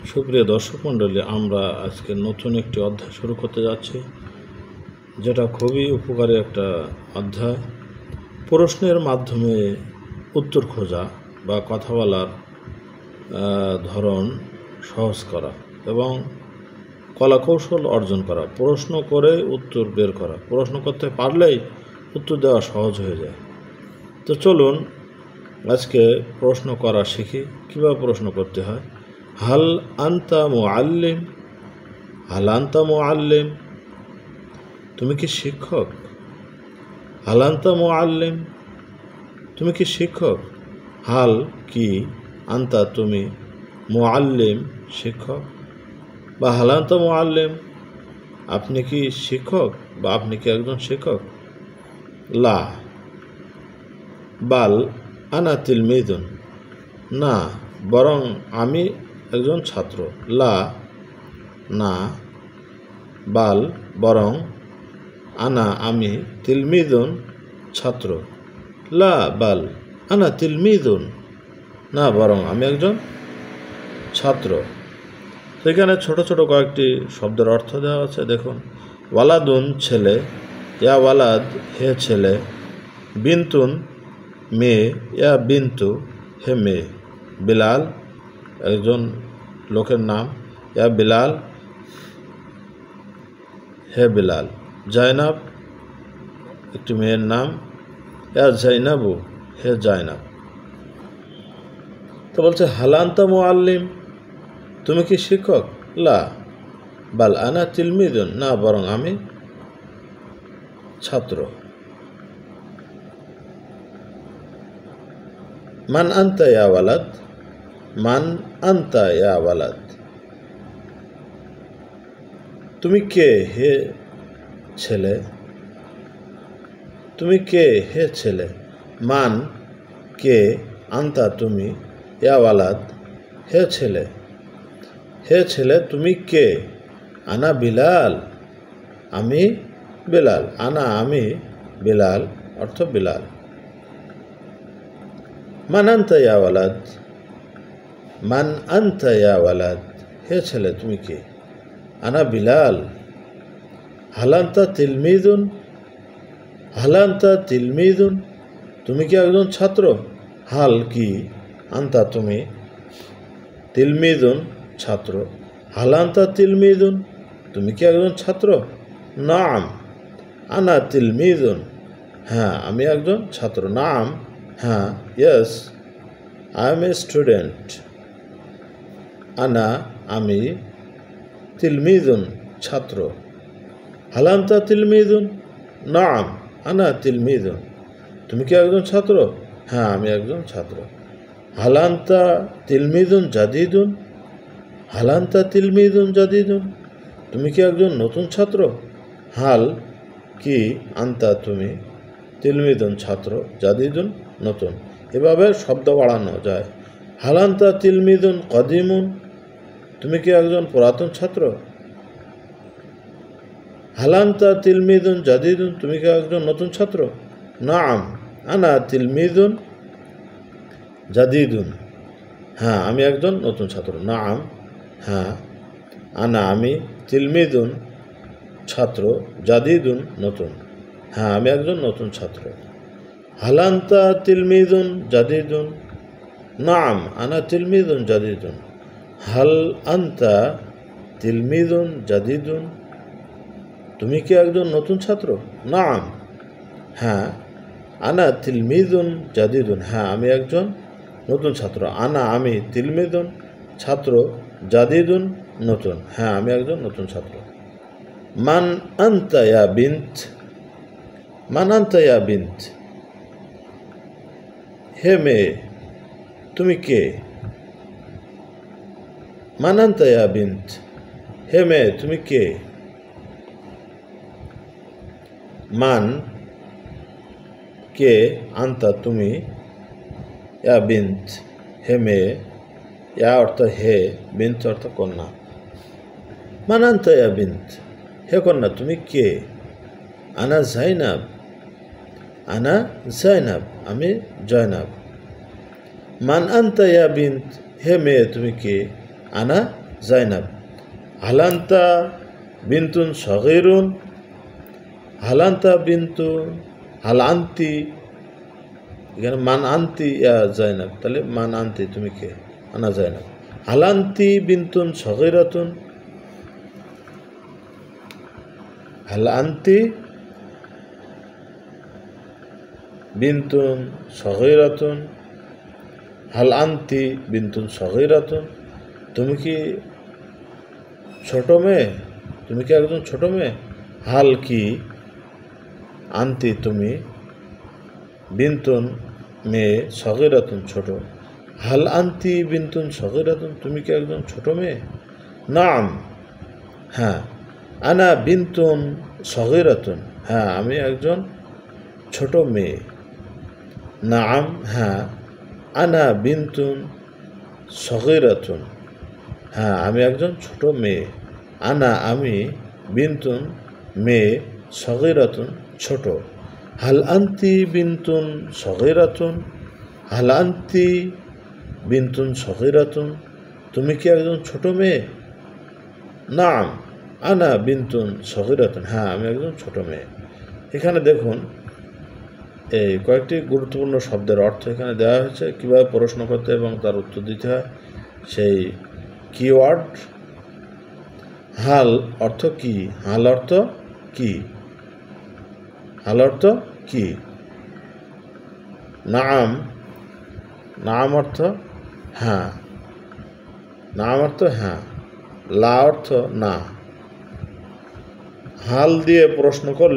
সুপ্রিয় দর্শক মণ্ডলী, আমরা আজকে নতুন একটি অধ্যায় শুরু করতে যাচ্ছি, যেটা খুবই উপকারী একটা অধ্যায়। প্রশ্নের মাধ্যমে উত্তর খোঁজা বা কথা বলার ধরন সহজ করা এবং কলাকৌশল অর্জন করা। প্রশ্ন করে উত্তর বের করা, প্রশ্ন করতে পারলেই উত্তর দেওয়া সহজ হয়ে যায়। তো চলুন আজকে প্রশ্ন করা শিখি। কীভাবে প্রশ্ন করতে হয়। হাল আনতা মুআল্লিম, হাল আনতা মুআল্লিম, তুমি কি শিক্ষক? হাল আনতা মুআল্লিম, তুমি কি শিক্ষক? হাল কি, আনতা তুমি, মুআল্লিম শিক্ষক, বা হাল আনতা মুআল্লিম আপনি কি শিক্ষক বা আপনি কি একজন শিক্ষক? লা, বাল আনা তিলমিদুন, না বরং আমি একজন ছাত্র। লা, না, বাল বরং, আনা আমি, তিলমিদুন ছাত্র। লা বাল আনা তিলমিদুন, না বরং আমি একজন ছাত্র। সেখানে ছোট ছোট কয়েকটি শব্দের অর্থ দেওয়া আছে, দেখুন। ওয়ালাদুন ছেলে, ইয়া ওয়ালাদ হে ছেলে, বিন্তুন মেয়ে, ইয়া বিন্তু হে মেয়ে, বিলাল একজন লোকের নাম, ইয়া বিলাল হে বিলাল, জাইনাব একটি মেয়ের নাম, ইয়া জাইনাবু হে জাইনাব। তো বলছে হাল আনতা মুআল্লিম, তুমি কি শিক্ষক? লা বাল আনা তিলমিদুন, না বরং আমি ছাত্র। মান আনতা ইয়া ওয়ালাদ, মান আনতা ইয়া ওয়ালাদ, তুমি কে হে ছেলে, তুমি কে হে ছেলে। মান কে, আনতা তুমি, ইয়া ওয়ালাদ হে ছেলে, হে ছেলে তুমি কে। আনা বিলাল, আমি বিলাল, আনা আমি, বিলাল অর্থ বিলাল। মান আনতা ইয়া ওয়ালাদ, মান আনতা ইয়া ওয়ালাদ, হে ছেলে তুমি কে। আনা বিলাল। হাল আনতা তিলমিদুন, হাল আনতা তিলমিদুন, তুমি কি একজন ছাত্র? হাল কি, আনতা তুমি, তিলমিদুন ছাত্র, হাল আনতা তিলমিদুন, তুমি কি একজন ছাত্র? নাম, আনা তিলমিদুন, হ্যাঁ আমি একজন ছাত্র। নাম, হ্যাঁ, yes I M a student. আনা আমি, তিলমিদুন ছাত্র। হাল আনতা তিলমিদুন, নাম আনা তিলমিদুন, তুমি কি একজন ছাত্র? হ্যাঁ আমি একজন ছাত্র। হাল আনতা তিলমিদুন জাদিদুন, হাল আনতা তিলমিদুন জাদিদুন, তুমি কি একজন নতুন ছাত্র? হাল কি, আনতা তুমি, তিলমিদুন ছাত্র, জাদিদুন নতুন। এভাবে শব্দ বাড়ানো যায়। হাল আনতা তিলমিদুন কদিমুন, তুমি কি একজন পুরাতন ছাত্র? হাল আনতা তিলমিদুন জাদিদুন, তুমি কি একজন নতুন ছাত্র? নাম আনা তিলমিদুন জাদিদুন, হ্যাঁ আমি একজন নতুন ছাত্র। নাম, হ্যাঁ, আনা আমি, তিলমিদুন ছাত্র, জাদিদুন নতুন, হ্যাঁ আমি একজন নতুন ছাত্র। হাল আনতা তিলমিদুন জাদিদুন, নাম আনা তিলমিদুন জাদিদুন, হাল আনতা তিলমিদুন জাদিদুন, তুমি কি একজন নতুন ছাত্র? নাম, হ্যাঁ, আনা তিলমিদুন জাদিদুন, হ্যাঁ আমি একজন নতুন ছাত্র। আনা আমি, তিলমিদুন ছাত্র, জাদিদুন নতুন, হ্যাঁ আমি একজন নতুন ছাত্র। মান আনতা ইয়া বিন্ত, মান আনতা ইয়া বিন্ত, হে মেয়ে তুমি কে। মান আনতা ইয়া বিন্ত, হে মেয়ে তুমি কে। মান কে, আনতা তুমি, ইয়া বিন্ত হে মেয়ে, ইয়া অর্থ হে, বিন্ত অর্থ কন্যা। মান আনতা ইয়া বিন্ত, হে কন্যা তুমি কে। আনা জাইনাব, আনা জাইনাব আমি জয়নাব। মান আনতা ইয়া বিন্ত, হে মেয়ে তুমি কে। আনা জাইনাব। হালান্তা বিনতুন সগীরুন, হালান্তা বিনতুন, হাল আনতি, এখানে মান আনতি ইয়া জাইনাব, তাহলে মান আনতি তুমি কে, আনা জাইনাব। হালান্তি বিনতুন সগীরাতুন, হাল আনতি বিনতুন সগীরাতুন, হাল আনতি বিনতুন সগীরাতুন, তুমি কি ছোট মেয়ে, তুমি কি একজন ছোট মেয়ে। হাল কি, আনতি তুমি, বিনতুন মেয়ে, সগীরাতুন ছোট। হাল আনতি বিনতুন সগীরাতুন, তুমি কি একজন ছোট মেয়ে। নাম, হ্যাঁ। আনা বিনতুন সগীরাতুন, হ্যাঁ আমি একজন ছোট মেয়ে। নাম, হ্যাঁ। আনা বিনতুন সগীরাতুন, হ্যাঁ আমি একজন ছোট মেয়ে। আনা আমি, বিনতুন মেয়ে, সগীরাতুন ছোট। হাল আনতি বিনতুন সগীরাতুন, হাল আনতি বিনতুন সগীরাতুন, তুমি কি একজন ছোট মেয়ে। নাম, আনা বিনতুন সগীরাতুন, হ্যাঁ আমি একজন ছোট মেয়ে। এখানে দেখুন এই কয়েকটি গুরুত্বপূর্ণ শব্দের অর্থ এখানে দেওয়া হয়েছে, কীভাবে প্রশ্ন করতে এবং তার উত্তর দিতে হয় সেই কিওয়ার্ড। হাল অর্থ কি, হাল অর্থ কি, হাল অর্থ কি। নাম, নাম অর্থ হ্যাঁ, নাম অর্থ হ্যাঁ। লা অর্থ না। হাল দিয়ে প্রশ্ন করলে